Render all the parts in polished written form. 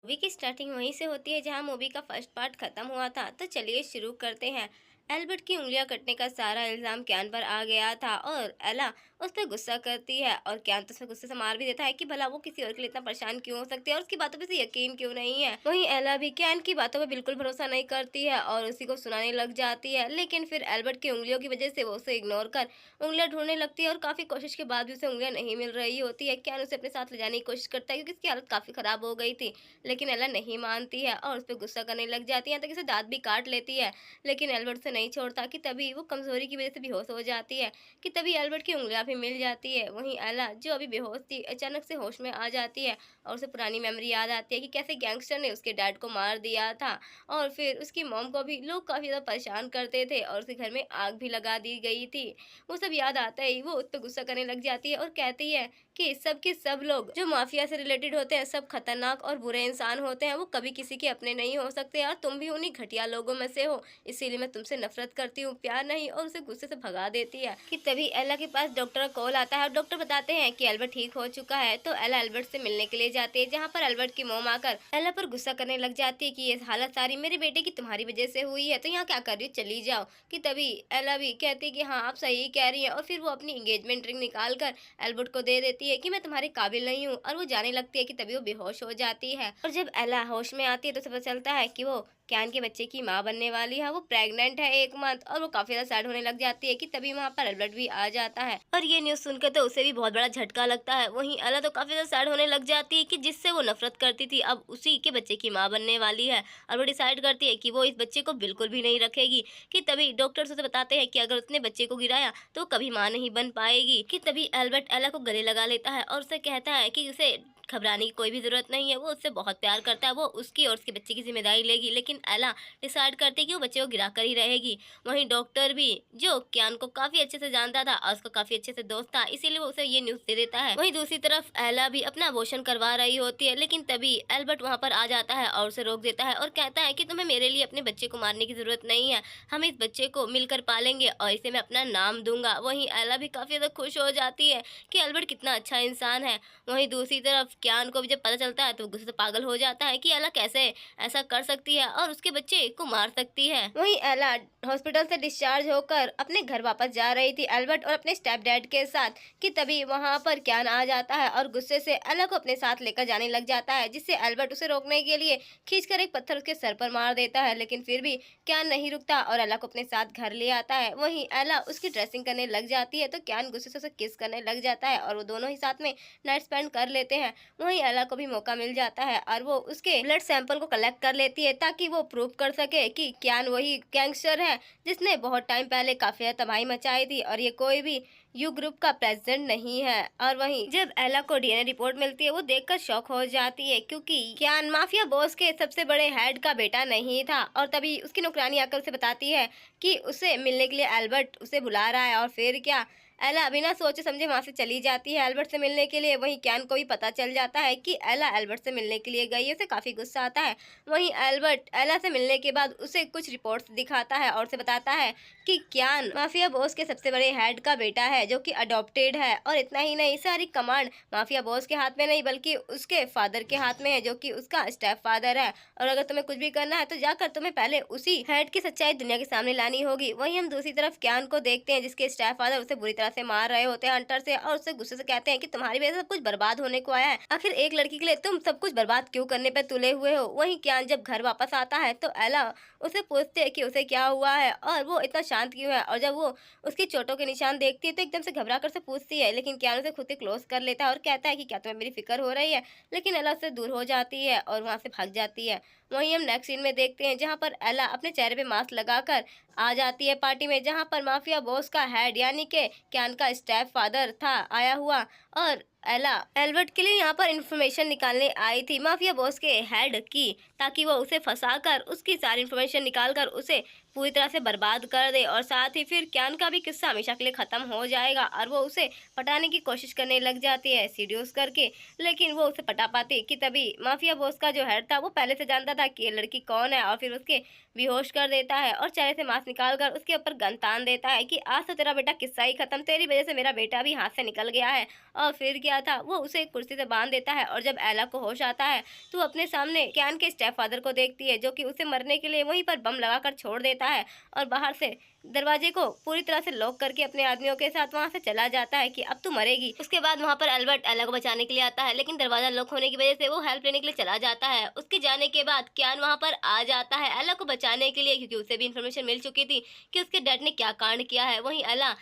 Movie की starting वहीं से होती है जहां मूवी का फर्स्ट पार्ट खत्म हुआ था। तो चलिए शुरू करते हैं। एल्बर्ट की उंगलियां कटने का सारा इल्जाम क्यान पर आ गया था और एला उस पर गुस्सा करती है और क्यान तो उस पर गुस्से से मार भी देता है कि भला वो किसी और के लिए इतना परेशान क्यों हो सकती है और उसकी बातों पे से यकीन क्यों नहीं है। वहीं एला भी क्यान की बातों पे बिल्कुल भरोसा नहीं करती है और उसी को सुनाने लग जाती है। लेकिन फिर एल्बर्ट की उंगलियों की वजह से वो उसे इग्नोर कर उंगलियां ढूंढने लगती है और काफी कोशिश के बाद भी उसे उंगलियां नहीं मिल रही होती है। क्यान उसे अपने साथ ले जाने की कोशिश करता है क्योंकि उसकी हालत काफी खराब हो गई थी। लेकिन एला नहीं मानती है और उस पर गुस्सा करने लग जाती है, तक इसे दांत भी काट लेती है। लेकिन एल्बर्ट से नहीं छोड़ता कि तभी वो कमजोरी की वजह से बेहोश हो जाती है कि तभी एल्बर्ट की उंगलियां भी मिल जाती है। वहीं एला जो अभी बेहोश थी अचानक से होश में आ जाती है और उसे पुरानी मेमोरी याद आती है कि कैसे गैंगस्टर ने उसके डैड को मार दिया था और फिर उसकी मॉम को भी लोग काफी ज्यादा परेशान करते थे और उसके घर में आग भी लगा दी गई थी। वो सब याद आता ही वो उस पर गुस्सा करने लग जाती है और कहती है कि सब के सब लोग जो माफिया से रिलेटेड होते हैं सब खतरनाक और बुरे इंसान होते हैं, वो कभी किसी के अपने नहीं हो सकते और तुम भी उन्हीं घटिया लोगों में से हो, इसीलिए मैं तुमसे नफरत करती हूँ, प्यार नहीं। और उसे गुस्से से भगा देती है कि तभी एला के पास डॉक्टर का कॉल आता है और डॉक्टर बताते हैं कि एल्बर्ट ठीक हो चुका है। तो एला एल्बर्ट से मिलने के लिए जाती है जहाँ पर एल्बर्ट की मोम आकर एला पर गुस्सा करने लग जाती है कि ये हालत सारी मेरे बेटे की तुम्हारी वजह से हुई है, तो यहाँ क्या कर रही हो, चली जाओ। कि तभी एला भी कहती है कि हाँ आप सही कह रही हैं और फिर वो अपनी एंगेजमेंट रिंग निकाल कर एल्बर्ट को दे देती है कि मैं तुम्हारे काबिल नहीं हूँ और वो जाने लगती है कि तभी वो बेहोश हो जाती है। और जब एला होश में आती है तो उसे पता चलता है कि वो कैन के बच्चे की माँ बनने वाली है, वो प्रेग्नेंट है 1 मंथ। और वो काफी ज्यादा सैड होने लग जाती है कि तभी वहाँ पर एल्बर्ट भी आ जाता है और ये न्यूज सुनकर तो उसे भी बहुत बड़ा झटका लगता है। वहीं एला तो काफी ज्यादा सैड होने लग जाती है कि जिससे वो नफरत करती थी अब उसी के बच्चे की माँ बनने वाली है और वो डिसाइड करती है कि वो इस बच्चे को बिल्कुल भी नहीं रखेगी। कि तभी डॉक्टर्स उसे बताते हैं कि अगर उसने बच्चे को गिराया तो वो कभी माँ नहीं बन पाएगी। कि तभी एल्बर्ट एला को गले लगा लेता है और उसे कहता है कि उसे घबराने की कोई भी जरूरत नहीं है, वो उससे बहुत प्यार करता है, वो उसकी और उसके बच्चे की जिम्मेदारी लेगी। लेकिन एला डिसाइड करती है कि वो बच्चे को गिरा कर ही रहेगी। वहीं डॉक्टर भी जो क्यान को काफी अच्छे से जानता था और उसका काफी अच्छे से दोस्त था, इसीलिए वो उसे ये न्यूज दे देता है। वहीं दूसरी तरफ एला भी अपना अबॉर्शन करवा रही होती है, लेकिन तभी एल्बर्ट वहां पर आ जाता है और उसे रोक देता है और कहता है कि तुम्हें मेरे लिए अपने बच्चे को मारने की जरूरत नहीं है, हम इस बच्चे को मिलकर पालेंगे और इसे मैं अपना नाम दूंगा। वहीं एला भी काफी ज्यादा खुश हो जाती है कि एल्बर्ट कितना अच्छा इंसान है। वहीं दूसरी तरफ क्यान को भी जब पता चलता है तो वो गुस्से से पागल हो जाता है कि एला कैसे ऐसा कर सकती है और उसके बच्चे को मार सकती है। वहीं एला हॉस्पिटल से डिस्चार्ज होकर अपने घर वापस जा रही थी एल्बर्ट और अपने स्टेप डैड के साथ। कि तभी वहां पर क्यान आ जाता है और गुस्से से एला को अपने साथ लेकर जाने लग जाता है, जिससे एल्बर्ट उसे रोकने के लिए खींचकर एक पत्थर उसके सर पर मार देता है। लेकिन फिर भी क्यान नहीं रुकता और एला को अपने साथ घर ले आता है। वहीं एला उसकी ड्रेसिंग करने लग जाती है तो क्यान गुस्से से उसे किस करने लग जाता है और वो दोनों ही साथ में नाइट स्पेंड कर लेते हैं। वहीं एला को भी मौका मिल जाता है और वो उसके ब्लड सैंपल को कलेक्ट कर लेती है ताकि वो प्रूव कर सके कि क्यान वही गैंगस्टर है जिसने बहुत टाइम पहले काफी तबाही मचाई थी और ये कोई भी यू ग्रुप का प्रेसिडेंट नहीं है। और वहीं जब एला को डीएनए रिपोर्ट मिलती है वो देखकर शॉक हो जाती है क्योंकि क्यान माफिया बॉस के सबसे बड़े हेड का बेटा नहीं था। और तभी उसकी नौकरानी आकर उसे बताती है कि उसे मिलने के लिए एल्बर्ट उसे बुला रहा है और फिर क्या एला बिना सोचे समझे वहां से चली जाती है एल्बर्ट से मिलने के लिए। वहीं क्यान को भी पता चल जाता है कि एला एल्बर्ट से मिलने के लिए गई है, उसे काफी गुस्सा आता है। वहीं एल्बर्ट एला से मिलने के बाद उसे कुछ रिपोर्ट्स दिखाता है और उसे बताता है कि क्यान माफिया बॉस के सबसे बड़े हेड का बेटा है जो कि अडॉप्टेड है। और इतना ही नहीं, सारी कमांड माफिया बॉस के हाथ में नहीं बल्कि उसके फादर के हाथ में है जो कि उसका स्टेप फादर है। और अगर तुम्हें कुछ भी करना है तो जाकर तुम्हें पहले उसी हेड की सच्चाई दुनिया के सामने लानी होगी। वहीं हम दूसरी तरफ क्यान को देखते हैं जिसके स्टेप फादर उसे बुरी तरह से मार रहे होते हैं हंटर से और उससे गुस्से से कहते हैं कि तुम्हारी वजह से सब कुछ बर्बाद होने को आया है, आखिर एक लड़की के लिए तुम सब कुछ बर्बाद क्यों करने पे तुले हुए हो। वहीं क्यान जब घर वापस आता है तो एला उसे पूछते है कि उसे क्या हुआ है और वो इतना शांत क्यों है। और जब वो उसकी चोटों के निशान देखती है तो एकदम से घबरा कर से पूछती है, लेकिन क्यान उसे खुद ही क्लोज कर लेता है और कहता है कि क्या तुम्हें मेरी फिक्र हो रही है। लेकिन एला उससे दूर हो जाती है और वहां से भाग जाती है। वहीं हम नेक्स्ट सीन में देखते हैं जहां पर एला अपने चेहरे पे मास्क लगाकर आ जाती है पार्टी में जहां पर माफिया बॉस का हेड यानी के क्यान का स्टेप फादर था आया हुआ। और एला एल्बर्ट के लिए यहाँ पर इंफॉर्मेशन निकालने आई थी माफिया बॉस के हेड की, ताकि वो उसे फंसाकर उसकी सारी इंफॉर्मेशन निकालकर उसे पूरी तरह से बर्बाद कर दे और साथ ही फिर क्यान का भी किस्सा हमेशा के लिए खत्म हो जाएगा। और वो उसे पटाने की कोशिश करने लग जाती है सीड्यूस करके, लेकिन वो उसे पटा पाती। कि तभी माफिया बॉस का जो हेड था वो पहले से जानता था कि ये लड़की कौन है और फिर उसके बेहोश कर देता है और चेहरे से मांस निकाल कर उसके ऊपर गन तान देता है कि आज तो तेरा बेटा किस्सा ही खत्म, तेरी वजह से मेरा बेटा भी हाथ से निकल गया है और फिर क्या था, वो उसे एक कुर्सी से बांध देता है और जब एला को होश आता है तो अपने सामने कैन के स्टेप फादर को देखती है, जो कि उसे मरने के लिए वहीं पर बम लगाकर छोड़ देता है और बाहर से दरवाजे को पूरी तरह से लॉक करके अपने आदमियों के साथ वहां से चला जाता है कि अब तू मरेगी। उसके बाद वहां पर एल्बर्ट एला को बचाने के लिए आता है, लेकिन दरवाजा लॉक होने की वजह से वो हेल्प लेने के लिए चला जाता है। उसके जाने के बाद क्यान वहां पर आ जाता है एला को बचाने के लिए, क्योंकि उसे भी इन्फॉर्मेशन मिल चुकी थी कि उसके डैड ने क्या कांड किया है। वहीं एला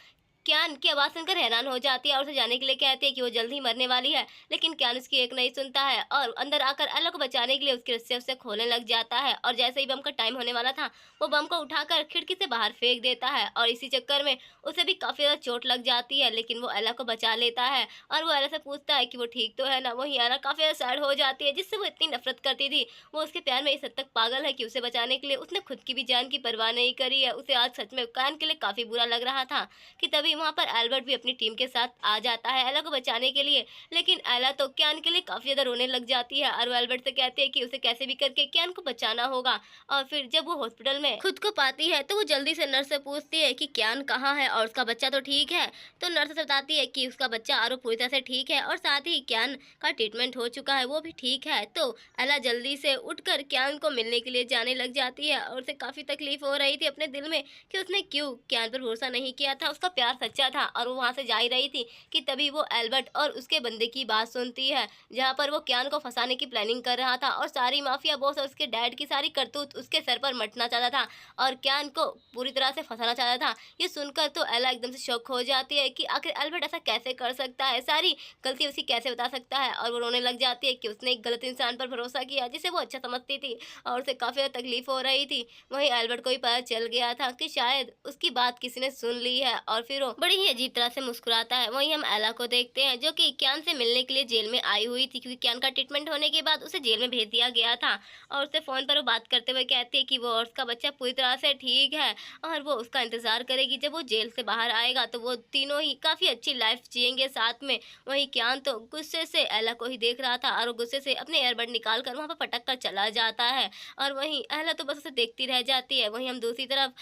क्यान की आवाज़ सुनकर हैरान हो जाती है और उसे जाने के लिए कहती है कि वो जल्द ही मरने वाली है, लेकिन क्यान उसकी एक नहीं सुनता है और अंदर आकर एला को बचाने के लिए उसकी रस्सी उसे खोलने लग जाता है। और जैसे ही बम का टाइम होने वाला था, वो बम को उठाकर खिड़की से बाहर फेंक देता है और इसी चक्कर में उसे भी काफ़ी ज़्यादा चोट लग जाती है, लेकिन वो एला को बचा लेता है और वो एला से पूछता है कि वो ठीक तो है ना। वहीं एला काफ़ी ज़्यादा सैड हो जाती है, जिससे वो इतनी नफरत करती थी, वो उसके प्यार में इस हद तक पागल है कि उसे बचाने के लिए उसने खुद की भी जान की परवाह नहीं करी है। उसे आज सच में क्यान के लिए काफ़ी बुरा लग रहा था कि तभी वहाँ पर एल्बर्ट भी अपनी टीम के साथ आ जाता है एला को बचाने के लिए, लेकिन एला तो क्यान के लिए काफ़ी ज़्यादा रोने लग जाती है और वो एल्बर्ट से कहती है कि उसे कैसे भी करके क्यान को बचाना होगा। और फिर जब वो हॉस्पिटल में खुद को पाती है तो वो जल्दी से नर्स से पूछती है कि क्यान कहाँ है और उसका बच्चा तो ठीक है। तो नर्स बताती है कि उसका बच्चा आरो पूरी तरह से ठीक है और साथ ही क्यान का ट्रीटमेंट हो चुका है, वो भी ठीक है। तो एला जल्दी से उठकर क्यान को मिलने के लिए जाने लग जाती है और उसे काफ़ी तकलीफ हो रही थी अपने दिल में कि उसने क्यों क्यान पर भरोसा नहीं किया था, उसका प्यार सच्चा था और वो वहाँ से जा ही रही थी कि तभी वो एल्बर्ट और उसके बंदे की बात सुनती है, जहाँ पर वो क्यान को फंसाने की प्लानिंग कर रहा था और सारी माफिया बॉस और उसके डैड की सारी करतूत उसके सर पर मटना चाहता था और क्यान को पूरी तरह से फंसाना चाहता था। ये सुनकर तो एला एकदम से शॉक हो जाती है कि आखिर एल्बर्ट ऐसा कैसे कर सकता है, सारी गलती उसी कैसे बता सकता है। और वो रोने लग जाती है कि उसने एक गलत इंसान पर भरोसा किया जिसे वो अच्छा समझती थी और उसे काफ़ी ज़्यादा तकलीफ हो रही थी। वहीं एल्बर्ट को भी पता चल गया था कि शायद उसकी बात किसी ने सुन ली है और फिर वो बड़ी ही अजीब तरह से मुस्कुराता है। वहीं हम एला को देखते हैं, जो कि क्यान से मिलने के लिए जेल में आई हुई थी, क्योंकि क्यान का ट्रीटमेंट होने के बाद उसे जेल में भेज दिया गया था और उससे फ़ोन पर वो बात करते हुए कहती है कि वो और उसका बच्चा पूरी तरह से ठीक है और वो उसका इंतज़ार करेगी। जब वो जेल से बाहर आएगा तो वो तीनों ही काफ़ी अच्छी लाइफ जिएंगे साथ में। वहीं क्यान तो गुस्से से एला को ही देख रहा था और वो गुस्से से अपने ईयरबड निकाल कर वहाँ पर पटक कर चला जाता है और वहीं एला तो बस उसे देखती रह जाती है। वहीं हम दूसरी तरफ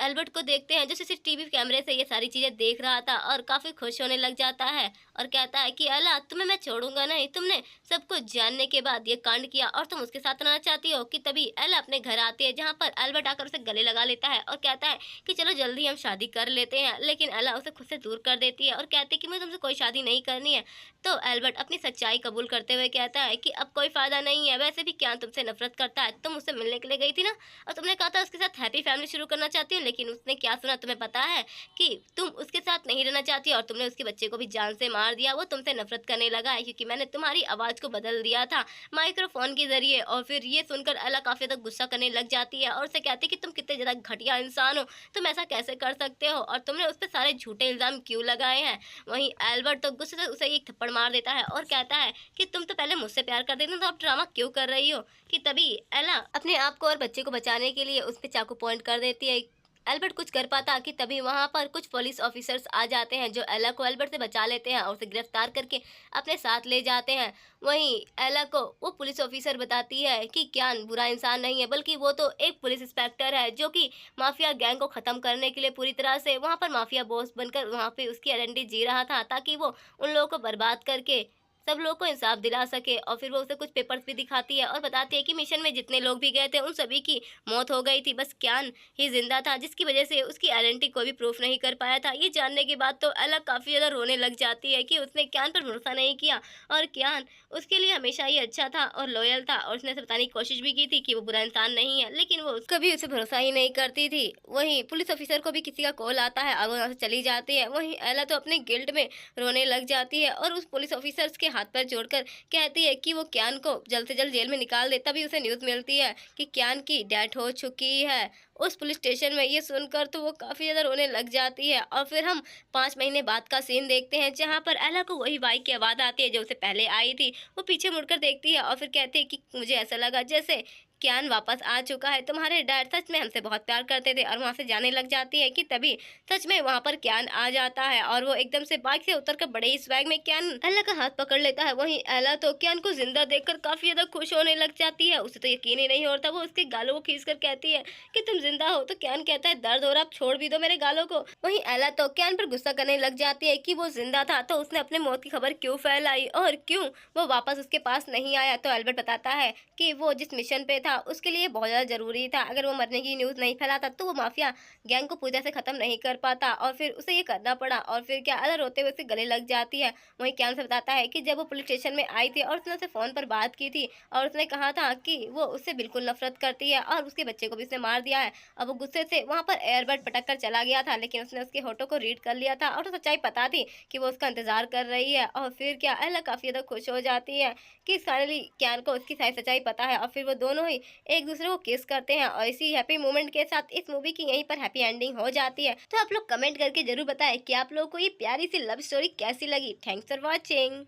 एल्बर्ट को देखते हैं, जो सीसीटीवी कैमरे से ये सारी चीज़ें देख रहा था और काफ़ी खुश होने लग जाता है और कहता है कि एला, तुम्हें मैं छोड़ूंगा नहीं, तुमने सब कुछ जानने के बाद ये कांड किया और तुम उसके साथ रहना चाहती हो। कि तभी एला अपने घर आती है, जहाँ पर एल्बर्ट आकर उसे गले लगा लेता है और कहता है कि चलो जल्दी हम शादी कर लेते हैं, लेकिन एला उसे खुद से दूर कर देती है और कहती है कि मुझे तुमसे कोई शादी नहीं करनी है। तो एल्बर्ट अपनी सच्चाई कबूल करते हुए कहता है कि अब कोई फ़ायदा नहीं है, वैसे भी क्या तुमसे नफरत करता है, तुम उससे मिलने के लिए गई थी ना और तुमने कहा था उसके साथ हैप्पी फैमिली शुरू करना चाहती हो, लेकिन उसने क्या सुना तुम्हें पता है कि तुम उसके साथ नहीं रहना चाहती और तुमने उसके बच्चे को भी जान से मार दिया। वो तुमसे नफरत करने लगा है क्योंकि मैंने तुम्हारी आवाज़ को बदल दिया था माइक्रोफोन के ज़रिए। और फिर ये सुनकर एला काफ़ी ज़्यादा गुस्सा करने लग जाती है और उसे कहती है कि तुम कितने ज़्यादा घटिया इंसान हो, तुम ऐसा कैसे कर सकते हो और तुमने उस पर सारे झूठे इल्ज़ाम क्यों लगाए हैं। वहीं एल्बर्ट तो गुस्से से उसे एक थप्पड़ मार देता है और कहता है कि तुम तो पहले मुझसे प्यार करते थे, तो अब ड्रामा क्यों कर रही हो। कि तभी एला अपने आप को और बच्चे को बचाने के लिए उस पर चाकू पॉइंट कर देती है। एल्बर्ट कुछ कर पाता कि तभी वहां पर कुछ पुलिस ऑफिसर्स आ जाते हैं, जो एला को एल्बर्ट से बचा लेते हैं और उसे गिरफ्तार करके अपने साथ ले जाते हैं। वहीं एला को वो पुलिस ऑफिसर बताती है कि क्यान बुरा इंसान नहीं है, बल्कि वो तो एक पुलिस इंस्पेक्टर है जो कि माफिया गैंग को ख़त्म करने के लिए पूरी तरह से वहां पर माफिया बॉस बनकर वहां पे उसकी आइडेंटिटी जी रहा था, ताकि वो उन लोगों को बर्बाद करके सब लोगों को इंसाफ दिला सके। और फिर वो उसे कुछ पेपर्स भी दिखाती है और बताती है कि मिशन में जितने लोग भी गए थे उन सभी की मौत हो गई थी, बस क्यान ही जिंदा था, जिसकी वजह से उसकी आइडेंटिटी कोई भी प्रूफ नहीं कर पाया था। ये जानने के बाद तो एला काफ़ी ज़्यादा रोने लग जाती है कि उसने क्यान पर भरोसा नहीं किया और क्यान उसके लिए हमेशा ही अच्छा था और लॉयल था और उसने उसे बताने की कोशिश भी की थी कि वो बुरा इंसान नहीं है, लेकिन वो कभी उसे भरोसा ही नहीं करती थी। वहीं पुलिस ऑफिसर को भी किसी का कॉल आता है और वो यहाँ से चली जाती है। वहीं एला तो अपने गिल्ट में रोने लग जाती है और उस पुलिस ऑफिसर्स के हाथ पर जोड़कर कहती है कि वो क्यान को जल्द से जल्द जेल में निकाल दे। तभी उसे न्यूज़ मिलती है कि क्यान की डेथ हो चुकी है उस पुलिस स्टेशन में। ये सुनकर तो वो काफ़ी ज़्यादा रोने लग जाती है और फिर हम 5 महीने बाद का सीन देखते हैं, जहाँ पर एला को वही बाइक की आवाज़ आती है जो उसे पहले आई थी। वो पीछे मुड़कर देखती है और फिर कहती है कि मुझे ऐसा लगा जैसे क्यान वापस आ चुका है, तुम्हारे डैड सच में हमसे बहुत प्यार करते थे। और वहाँ से जाने लग जाती है कि तभी सच में वहाँ पर क्यान आ जाता है और वो एकदम से बाइक से उतरकर बड़े ही स्वैग में क्यान एला का हाथ पकड़ लेता है। वहीं एला तो क्यान को जिंदा देखकर काफी ज्यादा खुश होने लग जाती है। उसे तो यकीन ही नहीं होता। वो उसके गालों को खींचकर कहती है कि तुम जिंदा हो। तो क्यान कहता है दर्द हो रहा, अब छोड़ भी दो मेरे गालों को। वहीं एला तो क्यान पर गुस्सा करने लग जाती है कि वो जिंदा था तो उसने अपने मौत की खबर क्यों फैलाई और क्यों वो वापस उसके पास नहीं आया। तो एल्बर्ट बताता है कि वो जिस मिशन पे था उसके लिए बहुत ज़्यादा ज़रूरी था। अगर वो मरने की न्यूज़ नहीं फैलाता तो वो माफिया गैंग को पूरी तरह से ख़त्म नहीं कर पाता और फिर उसे ये करना पड़ा। और फिर क्या एला रोते हुए उसके गले लग जाती है। वहीं क्यान से बताता है कि जब वो पुलिस स्टेशन में आई थी और उसने उससे फ़ोन पर बात की थी और उसने कहा था कि वो उससे बिल्कुल नफरत करती है और उसके बच्चे को भी उसने मार दिया है। अब वो गुस्से से वहाँ पर एयरबड पटक कर चला गया था, लेकिन उसने उसके होठों को रीड कर लिया था और उसे सच्चाई पता थी कि वो उसका इंतज़ार कर रही है। और फिर क्या एला काफ़ी ज़्यादा खुश हो जाती है कि फाइनली क्यान को उसकी सारी सच्चाई पता है और फिर वो दोनों ही एक दूसरे को किस करते हैं। और इसी हैप्पी मोमेंट के साथ इस मूवी की यहीं पर हैप्पी एंडिंग हो जाती है। तो आप लोग कमेंट करके जरूर बताएं कि आप लोगों को ये प्यारी सी लव स्टोरी कैसी लगी। Thanks for watching.